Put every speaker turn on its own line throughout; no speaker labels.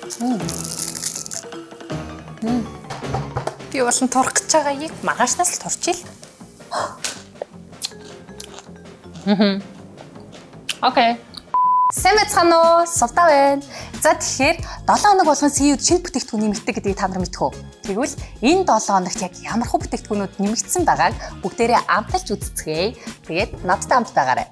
Би болон турах гэж байгаа юм. Маргаашнаас л турчих ил. Окей. Сайн байцгаана уу? Сувтаа байна. За тэгэхээр 7 хоног болгон CEO-д шинэ бүтээгдэхүүн нэмэгддэг гэдгийг та нар мэдэх үү? Тэгвэл энэ 7 хоногт яг ямар хөө бүтээгдэхүүнүүд нэмэгдсэн байгааг бүгдээрээ амталж үзцгээе. Тэгээд надтай хамт байгаарай.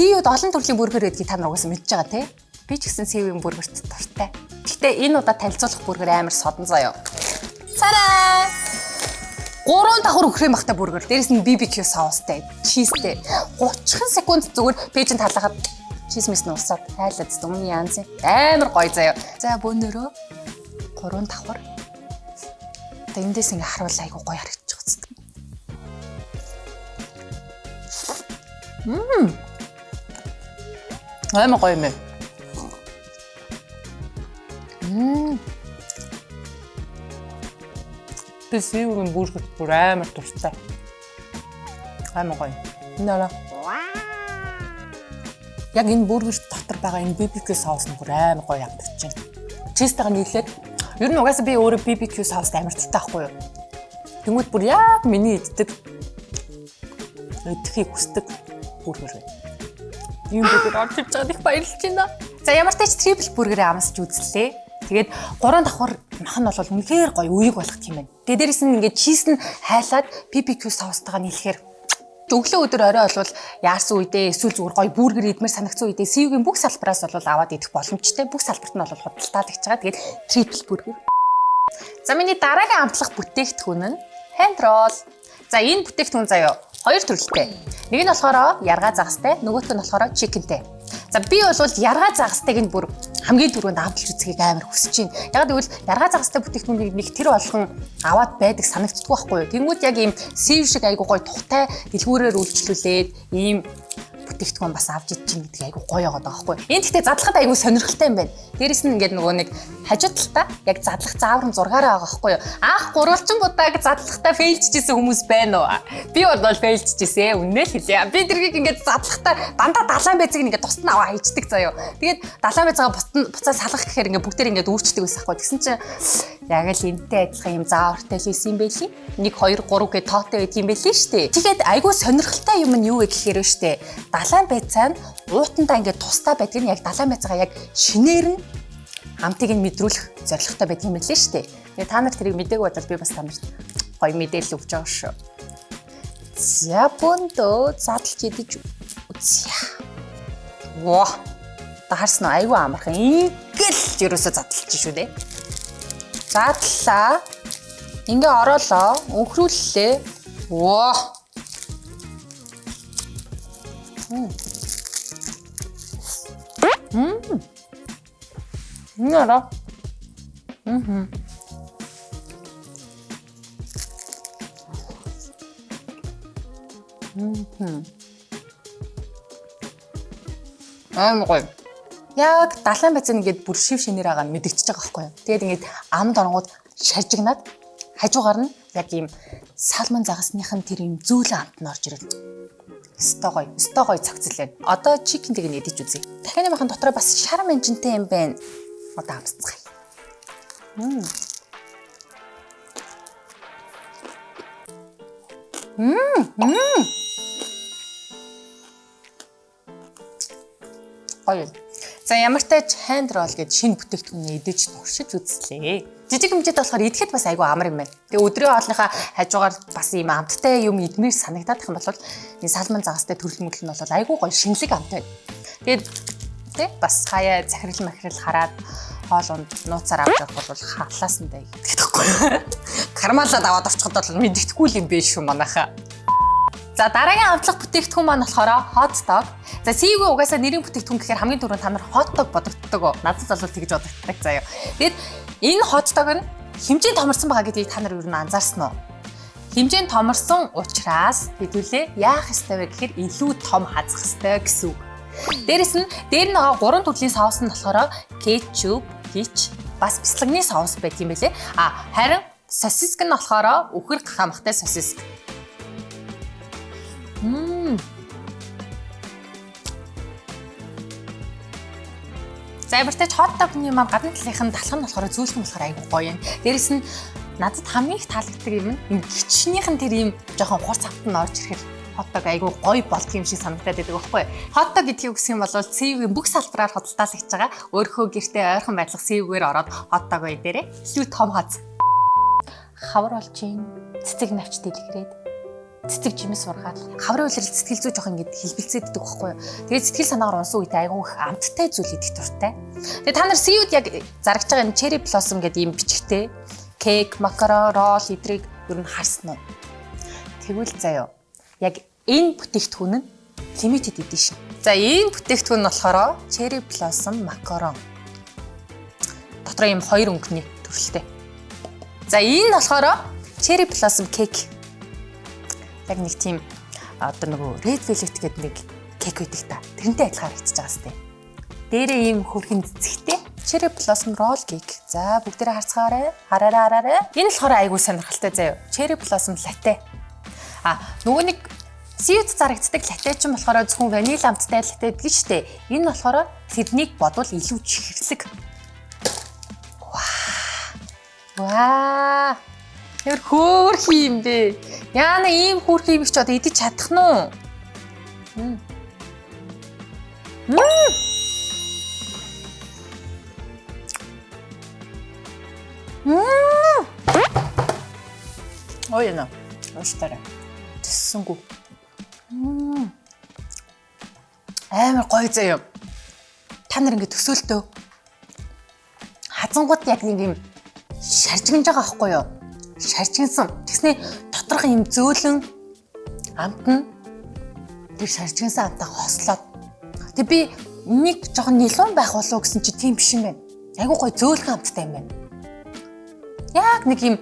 CEO-д олон төрлийн бүргэр гэдгийг та нар угаасаа мэдж байгаа тий? Би ч гэсэн CEO-ийн бүргэрт дуртай. Гэхдээ энэ удаа танилцуулах бүргэр амар содон заяа. Цараа! 3 давхар өгрөм бахтай бүргэр. Дээрээс нь BBQ соустай, чизтэй. 30 секунд зүгээр пэйжин талахад чиз мэс нь урсаад хайлаад өмнө янз амар гоё заяа. За бөөнөрөө 3 давхар. Одоо эндээс ингээ харуул айгу гоё харагдчих үст. Амар гоё юм. Би CEO-ийн бүргэрт бүр амар дуртай. Амар гоё. Наа. Яг энэ бүргэрт дотор байгаа энэ BBQ соус нь бүр амар гоё ядагч байна. Чизтэйгээ нийлээд ер нь угаасаа би өөрөө BBQ соуст амар дуртай байхгүй юу? Тэнгүүд бүр яг миний иддэг эдхийг хүсдэг бүргэр байна. Ийм бүргэр орж иж байгаад их баярлж байна. За ямар ч тач трипл бүргэрээ амсаж үзлээ. Тэгээд 3 давхар мах нь бол үнэхээр гоё үеиг болгох юм байна. Тэгээд дээрэс нь ингээд чиз нь хайлаад BBQ соустойгоо нийлэхээр өглөө өдөр орой болвол яарсан үедээ эсвэл зүгээр гоё бүргэр идмээр санагцсан үедээ CEO-гийн бүх салбараас бол аваад идэх боломжтой. Бүх салбарт нь бол худалдаад гэж байгаа. Тэгээд трипл бүргэр. За миний дараагийн амтлах бүтээгдэхүүн нь hand roll. За энэ бүтээгдэхүүн заяа хоёр төрөлтэй. Нэг нь болохоор яргаа загастай, нөгөөх нь болохоор чикентэй. За би бол яргаа загастайг нь бүр хамгийн түрүүнд авдалж үзхийг амар хүсэж байна. Яг гэвэл яргаа загастай бүтээгдэхүүнийг нэг тэр болгон аваад байдаг санагддаггүй байхгүй юу? Тэнгүүд яг ийм сив шиг айгу гоё тухтай дэлгүүрээр үйлчлүүлээд ийм бүтээгдэхүүн бас авч идэж чинь гэдэг айгу гоё байгаа байхгүй юу? Энэ гэхдээ задлахад айгу сонирхолтой юм байна. Дээрэс нь ингээд нөгөө нэг хажуу талдаа яг задлах зааврын зургаараа байгаа байхгүй юу? Анх гурвалжин будааг задлахтаа фейлчжсэн хүмүүс байна уу? Би бол фейлчжсэн. Үнэ л хэлье. Би тэргийг ингээд задлахтаа дандаа далайн байцыг ингээд тусад нь аваа хийждэг заяа. Тэгээд далайн байцаагаа буцаа салгах гэхээр ингээд бүгдээр ингээд өөрчдөг байсан байхгүй. Тэгсэн чинь яг л энтэй адилхан юм заавартай л хийсэн юм байли. 1 2 3 гэ тоотой байт юм байли штэ. Тэгэхээр айгүй сонирхолтой юм нь юу вэ гэхээр штэ. Далайн байцаа нь уутандаа ингээд тусдаа байдаг нь яг далайн байцаагаа яг шинээр нь хамтыг нь мэдрүүлэх зорилготой байдаг юм билээ штэ. Тэгээ та нар тэрийг мдэггүй бодвол би бас та нарт гоё мэдээлэл өгч байгаа шүү. За бөндөө задлж идэж үзье. Ваа. Таарсан нь айгүй амархан. Ингээл ерөөсөө задлж шүү дээ. Задлаа. Ингээ ороолоо. Өнхрүүллээ. Ваа. Нара. Гоё. Яг далайн байцаа ингээд бүр шив шинээр байгаа нь мэдэгдэж байгаа байхгүй юу? Тэгээд ингээд амд оронгууд шаржигнаад хажуугаар нь яг ийм салман загасныхын тэр ийм зөөлөн амт нь орж ирэл. Стогой цогцол байна. Одоо чикентэйг нь идэж үзье. Дахианы махан дотроо бас шар менжинтэй юм байна. Одоо амсцгаая. Гоё. За ямар тач hand roll гэдэг шинэ бүтээгдэхүүнээ идэж туршиж үзлээ. Жижиг хэмжээтэй болохоор идэхэд бас айгүй амар юм байна. Тэгээ өдрийн хоолныхаа хажуугаар бас ийм амттай юм идмээр санагдаад их юм бол энэ салман загастай төрөл мөдөл нь бол айгүй гоё шинэлэг амт байна. Тэгээд тий бас хаяа захирал махирал хараад хоол унд нууцаар авч явах бол халаасандаа гэдэг тэгэхгүй. Кармалаад аваад авчихад бол мэддэхгүй юм биш шүү манайхаа. За дараагийн амтлах бүтээгдэхүүн маань болохоор hot dog. За CEO-гийн угаасаа нэрийн бүтээгдэхүүн гэхээр хамгийн түрүүнд та нар hot dog бодогддог. Надад бол тэгж бодогддаг заяа. Тэгэд энэ hot dog нь хэмжээнд томорсон байгаа гэдгийг та нар юу н анзаарсан уу? Хэмжээнд томорсон учраас хэдүүлээ яах ёстой вэ гэхээр илүү том хазах ёстой гэсэн үг. Дээрэс нь дээр нь байгаа 3 төрлийн соус нь болохоор кетчуп, хич, бас бяцлагны соус байт юм байлээ. Харин сосиск нь болохоор үхэр гахамхтай сосиск. За ямартай хотдогны маань гадны талынх нь талх нь болохоор зөөлхөн болохоор айгүй гоё юм. Дээрэс нь надад хамгийн их таалагддаг юм энэ гिचнийхэн тэр ийм жоохон хурц автанд орж ирэхэд хотдог айгүй гоё болдго юм шиг санагдаад байдаг байхгүй. Хотдог гэдгийг үгсэх юм бол цэвгийн бүх салбараар хөдөлтаалж байгаа. Өөрийнхөө гэртээ ойрхон байдлах цэвгээр ороод хотдог бай дээрээ. Илүү том хаз. Хавар болж ийн цэцэг навч дэлгэрээд цэцэг жимс сургаад хаврын үйлрэл сэтгэл зүй жоох ингэж хэлбэлцээддэг байхгүй юу. Тэгээд сэтгэл санаагаар унсан үедээ айгүй их амттай зүйл идэх дуртай. Тэгээд та нар CU-д яг зарагч байгаа энэ Cherry Blossom гэдэг ийм бичгтэй кек, макарон, ролл эдрийг ер нь харсан уу? Тэгвэл заяа. Яг энэ бүтээгдэхүүн нь limited edition. За энэ бүтээгдэхүүн нь болохоор Cherry Blossom макарон. Дотор ийм хоёр өнгөний төрөлтэй. За энэ нь болохоор Cherry Blossom cake. Яг нэг тийм одоо нөгөө Red Velvet гэдэг нэг кек байдаг та. Тэрнтэй адилхан харагдаж байгаа сте. Дээрээ ийм хөрхэн цэцэгтэй Cherry Blossom roll cake. За бүгдээрээ харцгаарай. Хараарай. Энэ болохоор айгүй сонирхолтой заяа. Cherry Blossom latte. Нөгөө нэг CU-д зарагддаг латте ч юм болохоор зөвхөн ванил амттай латте гэдэг штэ. Энэ болохоор тэрнийг бодвол илүү чихэрлэг. Ваа. Тэр хөөх юм бэ. Яана ийм хөөх юм ч одоо идэж чадах нь уу? Ой яна. Ууштай. Тэссэнгүү. Амар гоё заяа. Та нар ингэ төсөөлтөө. Хазангууд яг нэг юм шаржигнж байгаа байхгүй юу? Шаржигнсан. Тэгснэ доторх юм зөөлөн амт нь тэр шаржигнсан амтаа хослоод. Тэг би нэг жоохон нилуун байх болов гэсэн чи тийм биш юм байна. Айгуу гоё зөөлхөн амттай юм байна. Яг нэг юм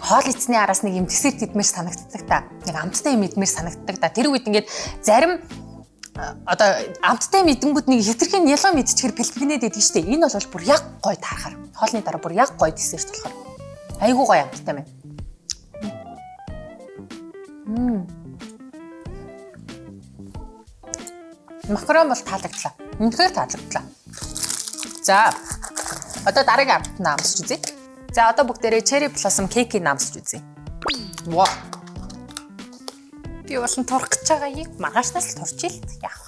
хоол эцний араас нэг юм десерт идмээр санагддаг та. Нэг амттай юм идмээр санагддаг та. Тэр үед ингээд зарим одоо амттай мэдэнгүүд нэг хитрхийн нялуу мэдчихэр бэлтгэнээд идэг штэ. Энэ бол бүр яг гоё таарахаар. Хоолны дараа бүр яг гоё десерт болохоор. Айгуу гоё амттай байна. Макарон бол таалагдлаа. Үнэхээр таалагдлаа. За одоо дараагийн амттай намсч үзье. За одоо бүгдээрээ Cherry Blossom cake-ийг намсч үзье. Вау. Би болон турах гэж байгаа юм. Маргаашнаас л турчих л яах.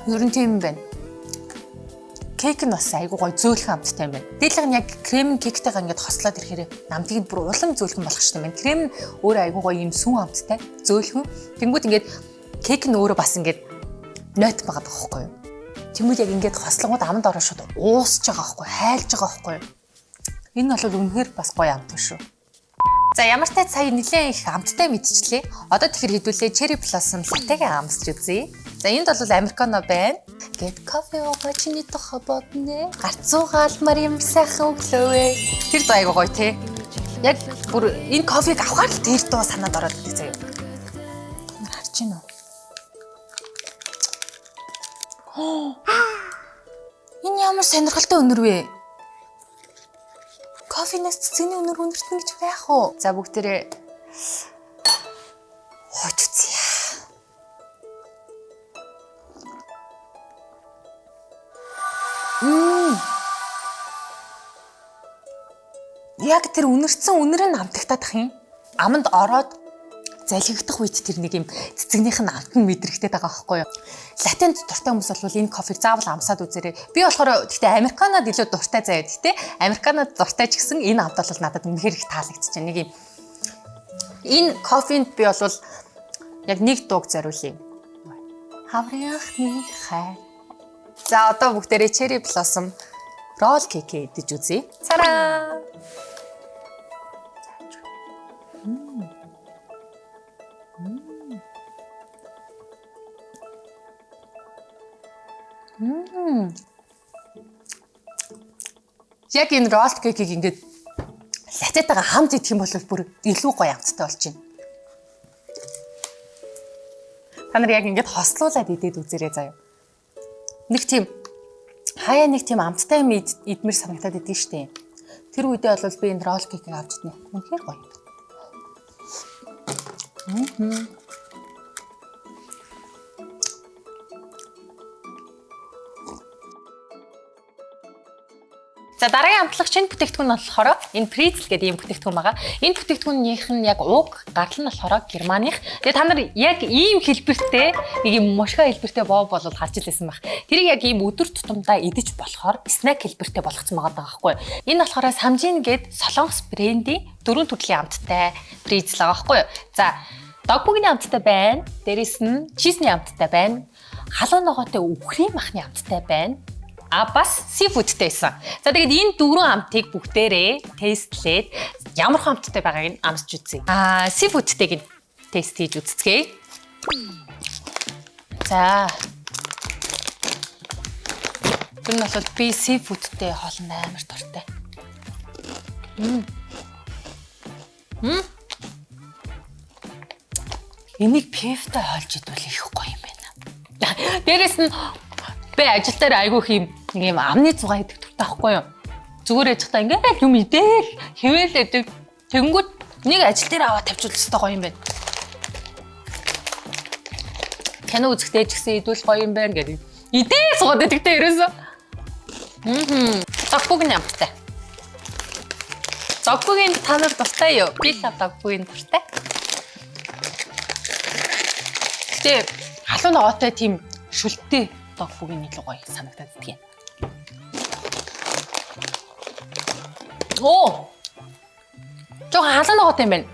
Ер нь тийм байна. Кек нь бас айгуу гоё зөөлхөн амттай юм байна. Дээлэг нь яг крем кектайгаа ингээд хослоод ирэхээр намтыг бүр улам зөөлхөн болох шүү дээ. Крем нь өөрөө айгуу гоё юм сүүн амттай, зөөлхөн. Тэнгүүд ингээд кек нь өөрөө бас ингээд нойт байгаа байхгүй юу? Тэмүүл яг ингээд хослонгууд аманд ороо шууд уусч байгаа байхгүй, хайлж байгаа байхгүй юу? Энэ бол үнэхээр бас гоё амт шүү. За ямар ч тай сая нэлээд их амттай мэдчихлээ. Одоо тэгэхээр хэдүүлээ Cherry Blossom latte-г амсч үзье. За энд бол американо байна. Гэт кофе угаачны тохобод нэ. Гарцуугаалмар юм сайхан өглөөе. Тэр дуу айгуу гоё те. Яг бүр энэ кофег авахаар л тэр дуу санаад ороод идэв заяа. Харж гин үү? Энэ ямар сонирхолтой өнөр вэ? Кофенээс цэцгийн өнөр өндөртөн гэж байх уу? За бүгдээрээ хойч үзье. Яг тэр үнэрсэн үнэр нь амтагтаад ах юм. Аманд ороод залхигдах үед тэр нэг юм цэцгнийх нь амт нь мэдрэгдээд байгаа байхгүй юу? Латент дуртай хүмүүс бол энэ кофег заавал амсаад үзээрэй. Би болохоор гэхдээ американод илүү дуртай заяа. Гэхдээ американод дуртай ч гэсэн энэ амт бол надад үнэхээр их таалагдчихэ. Нэг юм энэ кофенд би бол яг нэг дууг зориулъя. Хаврынхны хай. За одоо бүгдээрээ Cherry Blossom roll cake идэж үзье. Цараа. Яг энэ roll cake-ийг ингээд латетайгаа хамт идэх юм бол бүр илүү гоё амттай болж байна. Та Та нар яг ингэж хослуулаад идээд үзээрэй заяа. Нэг тийм хаяа нэг тийм амттай юм идмэр санагтаад идэв штэ. Тэр үедээ бол би энэ ролл кейкийг авч иднэ. Үнэхээр гоё. За дараагийн амтлагч энэ бүтээгдэхүүн нь болохоор энэ Pretzel гэдэг ийм бүтээгдэхүүн байгаа. Энэ бүтээгдэхүүнийх нь яг уг гарал нь болохоор Германых. Тэгээ та нар яг ийм хэлбэртэй нэг юм мушка хэлбэртэй боо болол харж илсэн байх. Тэрийг яг ийм өдөр тутамдаа идэж болохоор снэк хэлбэртэй болгоцсон байгаа байхгүй. Энэ болохоор Samjin гээд Солонгос брендийн 4 төрлийн амттай Pretzel байгаа байхгүй. За догбугийн амттай байна. Дээрэс нь чизний амттай байна. Халуун ногоотой үхрийн махны амттай байна. Бас seafoodтэй байсан. За тэгээд энэ 4 амтыг бүгдээрээ тестлээд ямар хамттай байгааг нь амсч үзье. Seafoodтэйг нь тест хийж үзцгээе. За. Тэр нь бол би seafoodтэй хоолн амар дуртай. Энийг пивтэй хоолж идвэл их гоё юм байна. Дээрэс нь би ажил дээр айгүй хийм нэг юм амны цугаа идэх туртай байхгүй юу? Зүгээр яжхтаа ингээд юм идээл хэвээлээд тэнгүүд нэг ажил дээр аваад тавьчихвал өстой гоё юм байна. Кино үзэхдээ ч гэсэн идвэл гоё юм байна гэдэг. Идээ суугаад идэгтэй ерөөсөө. Догбугийн амттай. Догбугийн та нар дуртай юу? Би л догбугийн дуртай. Гэтэ халуун ногоотой тийм шүлттэй догбугийн илүү гоё санагдаад идэх юм. Оо! Жохоо халуун ногоотой юм байна.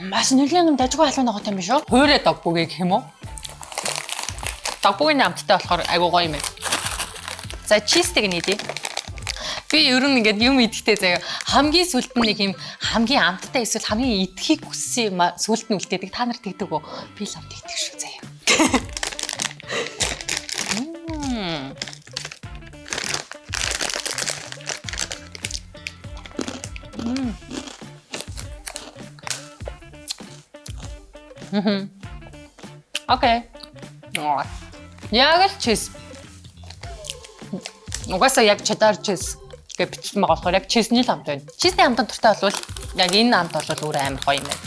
Маш нэлийн дажгүй халуун ногоотой юм биш үү? Хуурай догбугийн гэх юм уу? Догбугийн амттай болохоор айгуу гоё юм байна. За чизтэйг нь идэ. Би ер нь ингээд юм идэхтэй заяа хамгийн сүлд нь нэг юм хамгийн амттай эсвэл хамгийн идэхийг хүссэн юм сүлд нь үлдээдэг. Та нар тэгдэг үү? Би л амт идэх шүү заяа. Окей. Яг л чиз. Угаасаа яг cheddar cheese гэж бичсэн байгаа болохоор яг чизний л амт байна. Чизний амтан дуртай болвол яг энэ амт бол өөр амар гоё юм байна.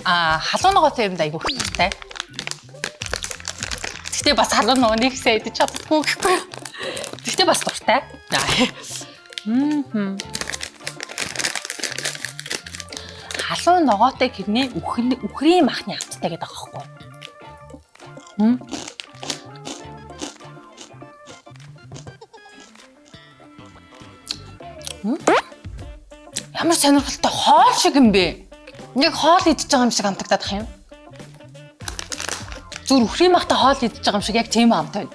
Халуун ногоотой юм айгүй хэрэгтэй. Гэхдээ бас халуун ногоо нэг хэсэг идэж чаддаггүй гэхгүй. Гэхдээ бас дуртай. Халуун ногоотой гэрний үхрийн махны амттай гэдэг байгаа байхгүй. Ямар сонирхолтой хоол шиг юм бэ? Яг хоол идэж байгаа юм шиг амтагдаад ах юм. Зүр үхрийн махтай хоол идэж байгаа юм шиг яг тийм амт байна.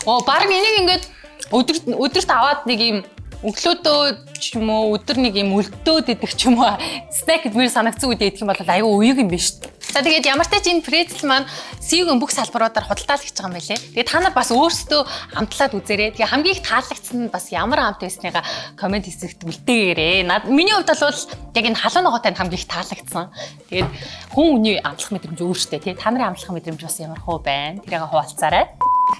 Баг энийг ингээд өдөрт аваад нэг юм өглөөдөө ч юм уу өдөр нэг юм өлтөөд идэх ч юм уу снэк гэдмээр санагдсан үед идэх юм бол аюу уяг юм биш үү? За тэгээд ямар ч тач энэ Pretzel маань сивгийн бүх салбаруудаар худалдаалж байгаа юм байлээ. Тэгээд та нар бас өөрсдөө амтлаад үзээрэй. Тэгээд хамгийн их таалагдсан нь бас ямар амт байсныгаа комент хэсэгт үлдээгээрэй. Миний хувьд бол яг энэ халуун ногоотой хамгийн их таалагдсан. Тэгээд хүн хүний амтлах мэдрэмж өөртөө тий. Та нарын амтлах мэдрэмж бас ямар хөө байна? Тэрийг хуваалцаарай.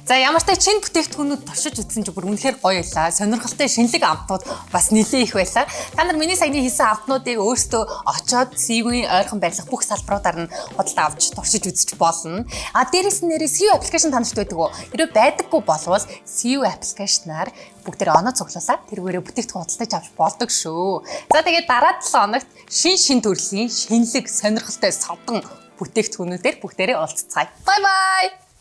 За ямар ч шинэ бүтээгдэхүүнүүд туршиж үзсэн чи бүр үнэхээр гоё байлаа. Сонирхолтой шинэлэг амтнууд бас нэлээ их байлаа. Та нар миний саяны хийсэн амтнуудыг өөрсдөө очоод CV-ийн ойрхон барилах бүх салбаруудаар нь худалдаа авч туршиж үзэж болно. Дээрээс нь нэрээ CV аппликейшн танарт байдаг уу? Хэрвээ байдаггүй болвол CV аппликейшнаар бүгдээ оноо цуглуулаад тэргээрээ бүтээгдэхүүн худалдаж авч болдог шүү. За тэгээд дараа 7 хоногт шин төрлийн шинэлэг сонирхолтой содон бүтээгдэхүүнүүдээр бүгдээрээ уулзцгаая. Бай бай.